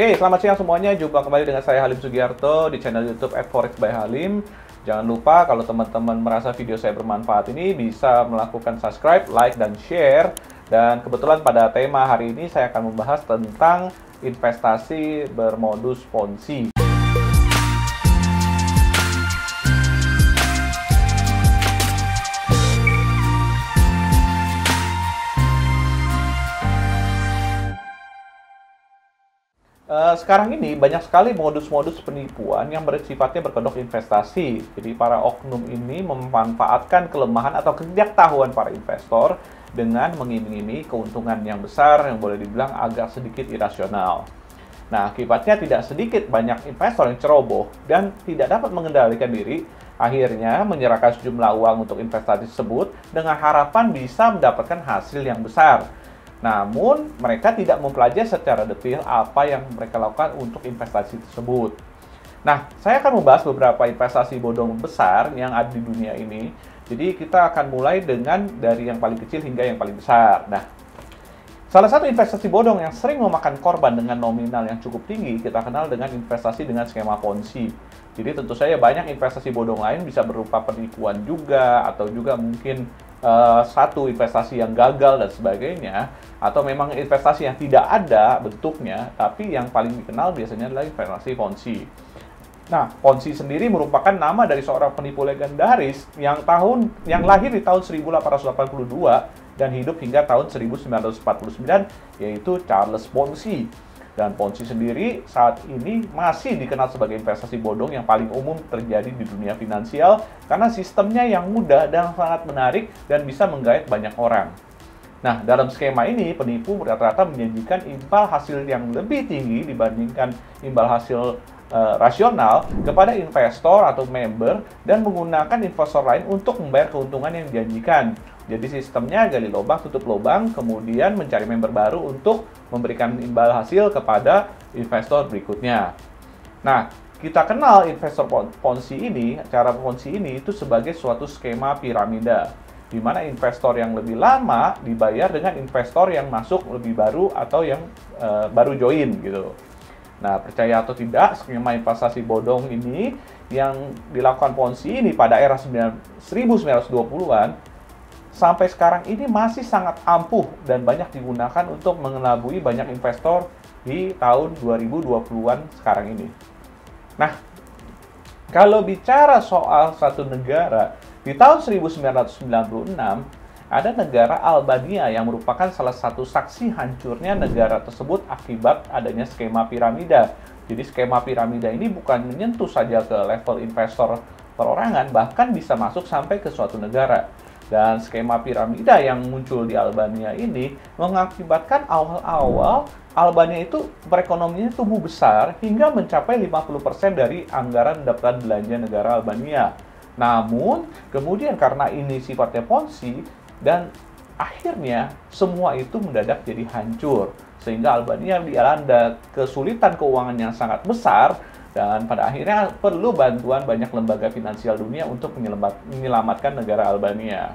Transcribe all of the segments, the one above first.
Oke, selamat siang semuanya. Jumpa kembali dengan saya Halim Sugiarto di channel YouTube @forex by Halim. Jangan lupa kalau teman-teman merasa video saya bermanfaat ini bisa melakukan subscribe, like, dan share. Dan kebetulan pada tema hari ini saya akan membahas tentang investasi bermodus Ponzi. Sekarang ini banyak sekali modus-modus penipuan yang bersifatnya berkedok investasi. Jadi para oknum ini memanfaatkan kelemahan atau ketidaktahuan para investor dengan mengiming-imingi keuntungan yang besar yang boleh dibilang agak sedikit irasional. Nah, akibatnya tidak sedikit banyak investor yang ceroboh dan tidak dapat mengendalikan diri, akhirnya menyerahkan sejumlah uang untuk investasi tersebut dengan harapan bisa mendapatkan hasil yang besar. Namun, mereka tidak mempelajari secara detail apa yang mereka lakukan untuk investasi tersebut. Nah, saya akan membahas beberapa investasi bodong besar yang ada di dunia ini. Jadi, kita akan mulai dari yang paling kecil hingga yang paling besar. Nah, salah satu investasi bodong yang sering memakan korban dengan nominal yang cukup tinggi, kita kenal dengan investasi dengan skema Ponzi. Jadi, tentu saja banyak investasi bodong lain bisa berupa penipuan juga, atau juga mungkin satu investasi yang gagal dan sebagainya, atau memang investasi yang tidak ada bentuknya, tapi yang paling dikenal biasanya adalah investasi Ponzi. Nah, Ponzi sendiri merupakan nama dari seorang penipu legendaris yang lahir di tahun 1882 dan hidup hingga tahun 1949, yaitu Charles Ponzi. Dan Ponzi sendiri saat ini masih dikenal sebagai investasi bodong yang paling umum terjadi di dunia finansial karena sistemnya yang mudah dan sangat menarik dan bisa menggait banyak orang. Nah, dalam skema ini, penipu rata-rata menjanjikan imbal hasil yang lebih tinggi dibandingkan imbal hasil rasional kepada investor atau member dan menggunakan investor lain untuk membayar keuntungan yang dijanjikan. Jadi sistemnya gali lubang, tutup lubang, kemudian mencari member baru untuk memberikan imbal hasil kepada investor berikutnya. Nah, kita kenal investor Ponzi ini, cara Ponzi ini itu sebagai suatu skema piramida, di mana investor yang lebih lama dibayar dengan investor yang masuk lebih baru atau yang baru join gitu. Nah, percaya atau tidak, skema investasi bodong ini yang dilakukan Ponzi ini pada era 1920-an sampai sekarang ini masih sangat ampuh dan banyak digunakan untuk mengelabui banyak investor di tahun 2020-an sekarang ini. Nah, kalau bicara soal satu negara, di tahun 1996 ada negara Albania yang merupakan salah satu saksi hancurnya negara tersebut akibat adanya skema piramida. Jadi skema piramida ini bukan menyentuh saja ke level investor perorangan, bahkan bisa masuk sampai ke suatu negara. Dan skema piramida yang muncul di Albania ini mengakibatkan awal-awal Albania itu perekonomiannya tumbuh besar hingga mencapai 50% dari anggaran pendapatan belanja negara Albania. Namun, kemudian karena ini sifatnya Ponzi, dan akhirnya semua itu mendadak jadi hancur. Sehingga Albania dilanda kesulitan keuangan yang sangat besar, dan pada akhirnya perlu bantuan banyak lembaga finansial dunia untuk menyelamatkan negara Albania.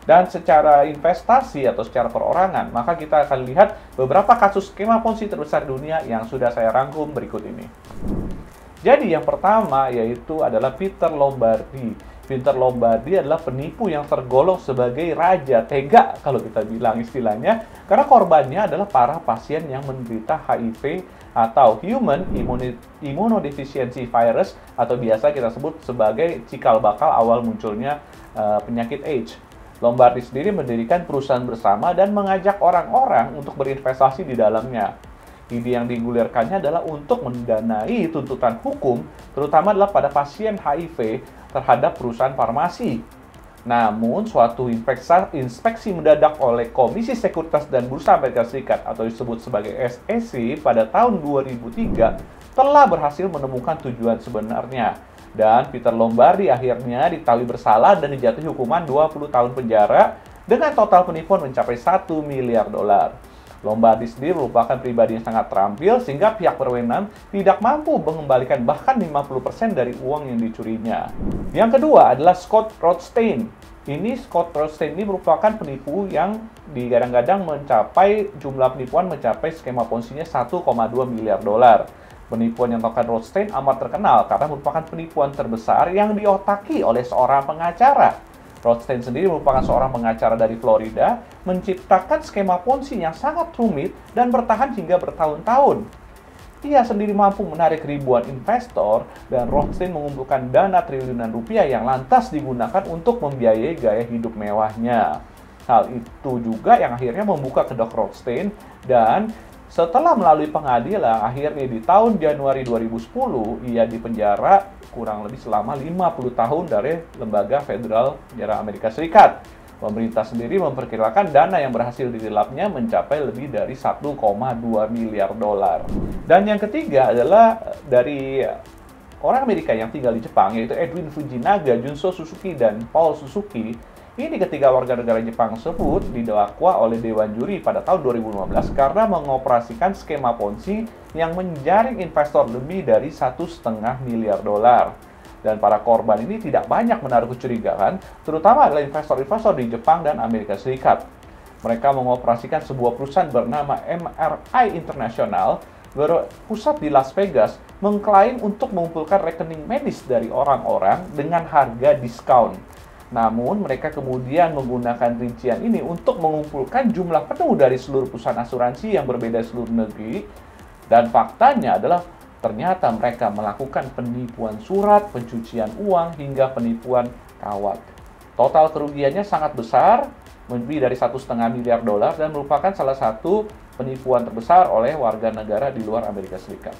Dan secara investasi atau secara perorangan, maka kita akan lihat beberapa kasus skema Ponzi terbesar dunia yang sudah saya rangkum berikut ini. Jadi yang pertama yaitu adalah Peter Lombardi. Peter Lombardi adalah penipu yang tergolong sebagai raja tega kalau kita bilang istilahnya, karena korbannya adalah para pasien yang menderita HIV atau Human Immunodeficiency Virus, atau biasa kita sebut sebagai cikal bakal awal munculnya penyakit AIDS. Lombardi sendiri mendirikan perusahaan bersama dan mengajak orang-orang untuk berinvestasi di dalamnya. Ide yang digulirkannya adalah untuk mendanai tuntutan hukum, terutama adalah pada pasien HIV terhadap perusahaan farmasi. Namun, suatu inspeksi mendadak oleh Komisi Sekuritas dan Bursa Amerika Serikat atau disebut sebagai SEC pada tahun 2003 telah berhasil menemukan tujuan sebenarnya. Dan Peter Lombardi akhirnya diketahui bersalah dan dijatuhi hukuman 20 tahun penjara dengan total penipuan mencapai 1 miliar dolar. Lombardi sendiri merupakan pribadi yang sangat terampil sehingga pihak berwenang tidak mampu mengembalikan bahkan 50% dari uang yang dicurinya. Yang kedua adalah Scott Rothstein. Ini Scott Rothstein ini merupakan penipu yang digadang-gadang jumlah penipuan mencapai skema ponzi-nya 1,2 miliar dolar. Penipuan yang dilakukan Rothstein amat terkenal karena merupakan penipuan terbesar yang diotaki oleh seorang pengacara. Rothstein sendiri merupakan seorang pengacara dari Florida, menciptakan skema ponzi yang sangat rumit dan bertahan hingga bertahun-tahun. Ia sendiri mampu menarik ribuan investor dan Rothstein mengumpulkan dana triliunan rupiah yang lantas digunakan untuk membiayai gaya hidup mewahnya. Hal itu juga yang akhirnya membuka kedok Rothstein dan setelah melalui pengadilan, akhirnya di tahun Januari 2010 ia dipenjara kurang lebih selama 50 tahun dari lembaga federal penjara Amerika Serikat. Pemerintah sendiri memperkirakan dana yang berhasil didelapnya mencapai lebih dari 1,2 miliar dolar. Dan yang ketiga adalah dari orang Amerika yang tinggal di Jepang, yaitu Edwin Fujinaga, Junso Suzuki, dan Paul Suzuki. Ini ketiga warga negara Jepang tersebut didakwa oleh Dewan Juri pada tahun 2015 karena mengoperasikan skema ponzi yang menjaring investor lebih dari 1,5 miliar dolar. Dan para korban ini tidak banyak menaruh kecurigaan, terutama adalah investor-investor di Jepang dan Amerika Serikat. Mereka mengoperasikan sebuah perusahaan bernama MRI International, berpusat di Las Vegas, mengklaim untuk mengumpulkan rekening medis dari orang-orang dengan harga diskon. Namun, mereka kemudian menggunakan rincian ini untuk mengumpulkan jumlah penuh dari seluruh perusahaan asuransi yang berbeda di seluruh negeri. Dan faktanya adalah ternyata mereka melakukan penipuan surat, pencucian uang, hingga penipuan kawat. Total kerugiannya sangat besar, lebih dari 1,5 miliar dolar, dan merupakan salah satu penipuan terbesar oleh warga negara di luar Amerika Serikat.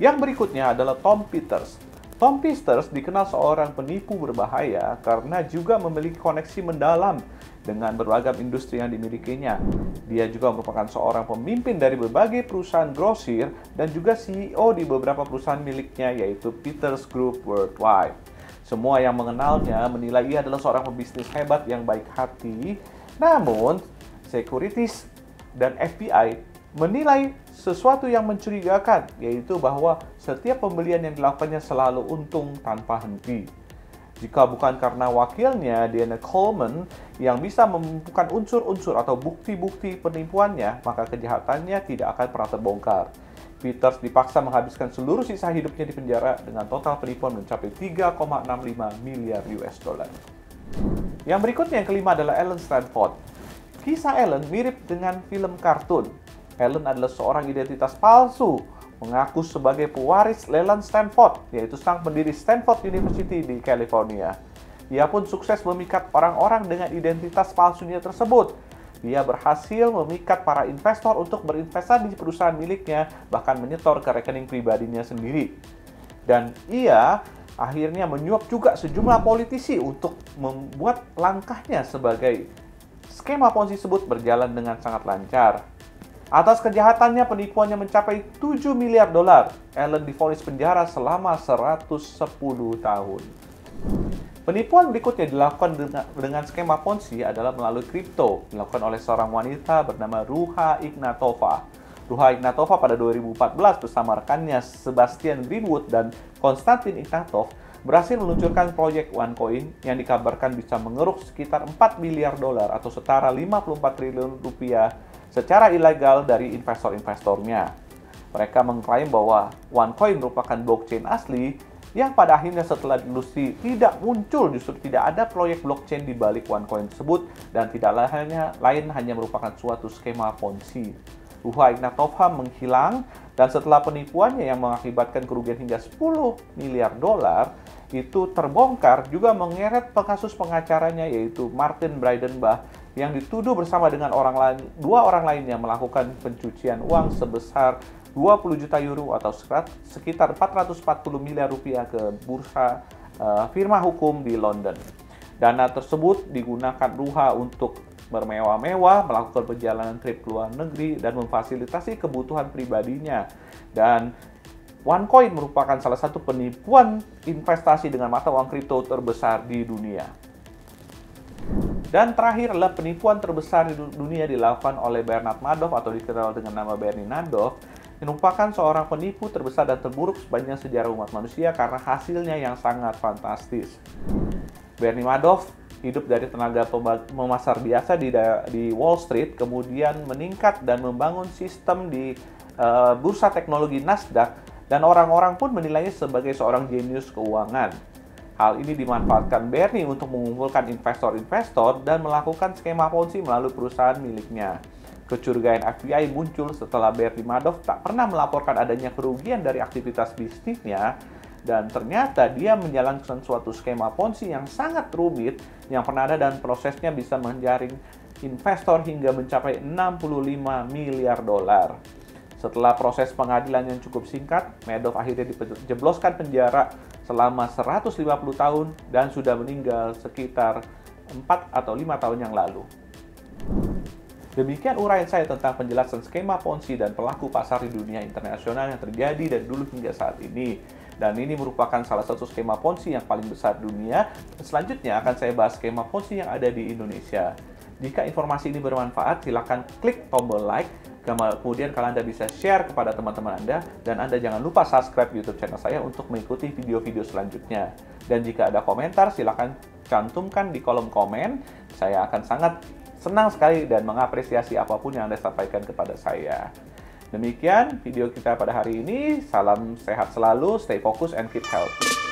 Yang berikutnya adalah Tom Peters. Tom Peters dikenal seorang penipu berbahaya karena juga memiliki koneksi mendalam dengan beragam industri yang dimilikinya. Dia juga merupakan seorang pemimpin dari berbagai perusahaan grosir dan juga CEO di beberapa perusahaan miliknya, yaitu Peters Group Worldwide. Semua yang mengenalnya menilai ia adalah seorang pebisnis hebat yang baik hati. Namun, Securities dan FBI menilai sesuatu yang mencurigakan, yaitu bahwa setiap pembelian yang dilakukannya selalu untung tanpa henti. Jika bukan karena wakilnya, Dana Coleman, yang bisa mengumpulkan unsur-unsur atau bukti-bukti penipuannya, maka kejahatannya tidak akan pernah terbongkar. Peters dipaksa menghabiskan seluruh sisa hidupnya di penjara dengan total penipuan mencapai 3,65 miliar US dollar. Yang berikutnya, yang kelima adalah Ellen Stanford. Kisah Ellen mirip dengan film kartun. Ellen adalah seorang identitas palsu, mengaku sebagai pewaris Leland Stanford, yaitu sang pendiri Stanford University di California. Ia pun sukses memikat orang-orang dengan identitas palsunya tersebut. Dia berhasil memikat para investor untuk berinvestasi di perusahaan miliknya, bahkan menyetor ke rekening pribadinya sendiri. Dan ia akhirnya menyuap juga sejumlah politisi untuk membuat langkahnya sebagai skema ponzi tersebut berjalan dengan sangat lancar. Atas kejahatannya, penipuannya mencapai 7 miliar dolar. Ellen divonis penjara selama 110 tahun. Penipuan berikutnya dilakukan dengan skema ponzi adalah melalui kripto, dilakukan oleh seorang wanita bernama Ruha Ignatova. Ruha Ignatova pada 2014 bersama rekannya Sebastian Greenwood dan Konstantin Ignatov berhasil meluncurkan proyek OneCoin yang dikabarkan bisa mengeruk sekitar 4 miliar dolar atau setara 54 triliun rupiah secara ilegal dari investor-investornya. Mereka mengklaim bahwa OneCoin merupakan blockchain asli yang pada akhirnya setelah dilusi tidak muncul, justru tidak ada proyek blockchain di balik OneCoin tersebut dan tidak lain hanya merupakan suatu skema ponzi. Ruha Ignatova menghilang dan setelah penipuannya yang mengakibatkan kerugian hingga 10 miliar dolar itu terbongkar, juga mengeret kasus pengacaranya yaitu Martin Breidenbach yang dituduh bersama dengan dua orang lainnya melakukan pencucian uang sebesar 20 juta euro atau sekitar 440 miliar rupiah ke bursa firma hukum di London. Dana tersebut digunakan Ruha untuk bermewah-mewah, melakukan perjalanan trip ke luar negeri, dan memfasilitasi kebutuhan pribadinya. Dan OneCoin merupakan salah satu penipuan investasi dengan mata uang kripto terbesar di dunia. Dan terakhir adalah penipuan terbesar di dunia dilakukan oleh Bernard Madoff atau dikenal dengan nama Bernie Madoff, yang merupakan seorang penipu terbesar dan terburuk sepanjang sejarah umat manusia karena hasilnya yang sangat fantastis. Bernie Madoff hidup dari tenaga pemasar biasa di Wall Street, kemudian meningkat dan membangun sistem di bursa teknologi Nasdaq, dan orang-orang pun menilainya sebagai seorang jenius keuangan. Hal ini dimanfaatkan Bernie untuk mengumpulkan investor-investor dan melakukan skema Ponzi melalui perusahaan miliknya. Kecurigaan FBI muncul setelah Bernie Madoff tak pernah melaporkan adanya kerugian dari aktivitas bisnisnya, dan ternyata dia menjalankan suatu skema Ponzi yang sangat rumit yang pernah ada, dan prosesnya bisa menjaring investor hingga mencapai 65 miliar dolar. Setelah proses pengadilan yang cukup singkat, Madoff akhirnya dijebloskan penjara selama 150 tahun dan sudah meninggal sekitar 4 atau 5 tahun yang lalu. Demikian uraian saya tentang penjelasan skema Ponzi dan pelaku pasar di dunia internasional yang terjadi dari dulu hingga saat ini. Dan ini merupakan salah satu skema Ponzi yang paling besar dunia. Selanjutnya akan saya bahas skema Ponzi yang ada di Indonesia. Jika informasi ini bermanfaat, silakan klik tombol like. Kemudian kalau Anda bisa share kepada teman-teman Anda, dan Anda jangan lupa subscribe YouTube channel saya untuk mengikuti video-video selanjutnya. Dan jika ada komentar, silakan cantumkan di kolom komen. Saya akan sangat senang sekali dan mengapresiasi apapun yang Anda sampaikan kepada saya. Demikian video kita pada hari ini. Salam sehat selalu, stay focused and keep healthy.